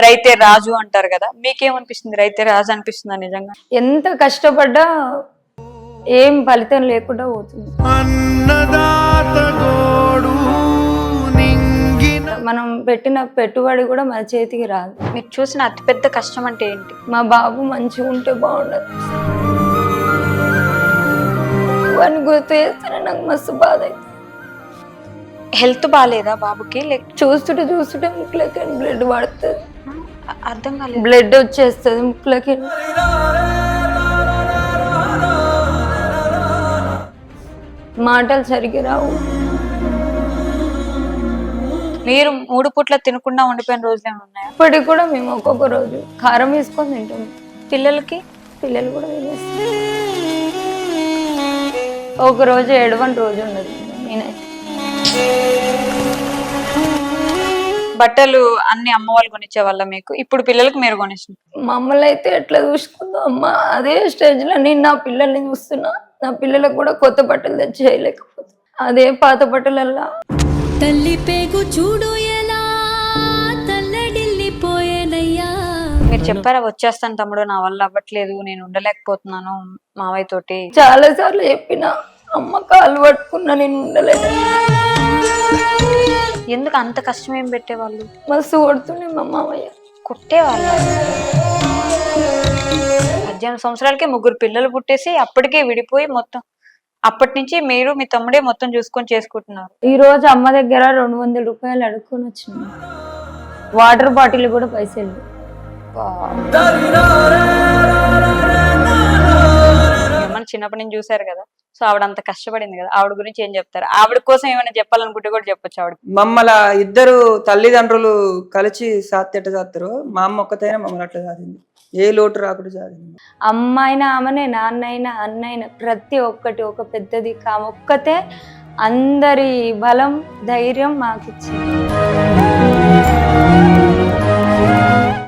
రైతే రాజు అంటారు కదా, మీకేమనిపిస్తుంది? రైతే రాజు అనిపిస్తుందా నిజంగా? ఎంత కష్టపడ్డా ఏం ఫలితం లేకుండా పోతుంది. మనం పెట్టిన పెట్టుబడి కూడా మన చేతికి రాదు. మీరు చూసిన అతిపెద్ద కష్టం అంటే ఏంటి? మా బాబు మంచిగా ఉంటే బాగుండదు. వాడిని గుర్తు చేస్తేనే నాకు మస్తు బాధ అవుతుంది. హెల్త్ బాగాలేదా బాబుకి? చూస్తుంటే ముక్కులకి బ్లడ్ పడుతుంది. అర్థం కాలేదు. బ్లడ్ వచ్చేస్తుంది ముక్కులకి. మాటలు సరిగ్గా రావు. మీరు 3 పూట్ల తినకుండా ఉండిపోయిన రోజులు ఏమైనా ఉన్నాయా? ఇప్పటికి కూడా మేము ఒక్కొక్క రోజు కారం వేసుకొని తింటాం. పిల్లలు కూడా తినేస్తారు. ఒక రోజు ఏడవని రోజు ఉండదు. నేనైతే బట్టలు అన్ని అమ్మ వాళ్ళు కొనిచ్చే వాళ్ళ మీకు? ఇప్పుడు పిల్లలకు మీరు కొనిచ్చిన? మమ్మల్ని అయితే ఎట్లా చూసుకుందో అమ్మ, అదే స్టేజ్ లో నేను నా పిల్లల్ని చూస్తున్నా. నా పిల్లలకు కూడా కొత్త బట్టలు తెచ్చి చేయలేకపోతే అదే పాత బట్టలల్లా తల్లి పేగు చూడు ఎలా తల్లడిల్లిపోయేనయ్యా. మీరు చెప్పారా వచ్చేస్తాను తమ్ముడు, నా వల్ల అవ్వట్లేదు, నేను ఉండలేకపోతున్నాను మావయ్య తోటి? చాలా సార్లు చెప్పిన, అమ్మ కాలు పట్టుకున్నా, నేను ఉండలేదు. ఎందుకు అంత కష్టం ఏం పెట్టేవాళ్ళు? మస్తు కొడుతుండే మా మామయ్య. కొట్టేవాళ్ళు? 18 సంవత్సరాలకే 3 పిల్లలు పుట్టేసి అప్పటికే విడిపోయి మొత్తం అప్పటి నుంచి మీరు మీ తమ్ముడే మొత్తం చూసుకొని చేసుకుంటున్నారు. ఈ రోజు అమ్మ దగ్గర 200 రూపాయలు అడుక్కొని వచ్చిన. వాటర్ బాటిల్ కూడా పైసలు. మిమ్మల్ని చిన్నప్పటి నుంచి చూసారు కదా, సో ఆవిడ అంత కష్టపడింది కదా, ఆవిడ గురించి ఏం చెప్తారు? ఆవిడ కోసం ఏమైనా చెప్పాలనుకుంటే కూడా చెప్పొచ్చు. ఆవిడ మమ్మల్ని ఇద్దరు తల్లిదండ్రులు కలిసి సాత్యట సాత్తారు. మా అమ్మ ఒక్కతైనా మమ్మల్ని అట్లా సాధింది. ఏ లోటు రాకుండా సాధింది. అమ్మాయినా ఆమెనే, నాన్నైనా అన్నైనా ప్రతి ఒక్కటి ఒక పెద్దది ఒక్కతే అందరి బలం ధైర్యం మాకు ఇచ్చింది.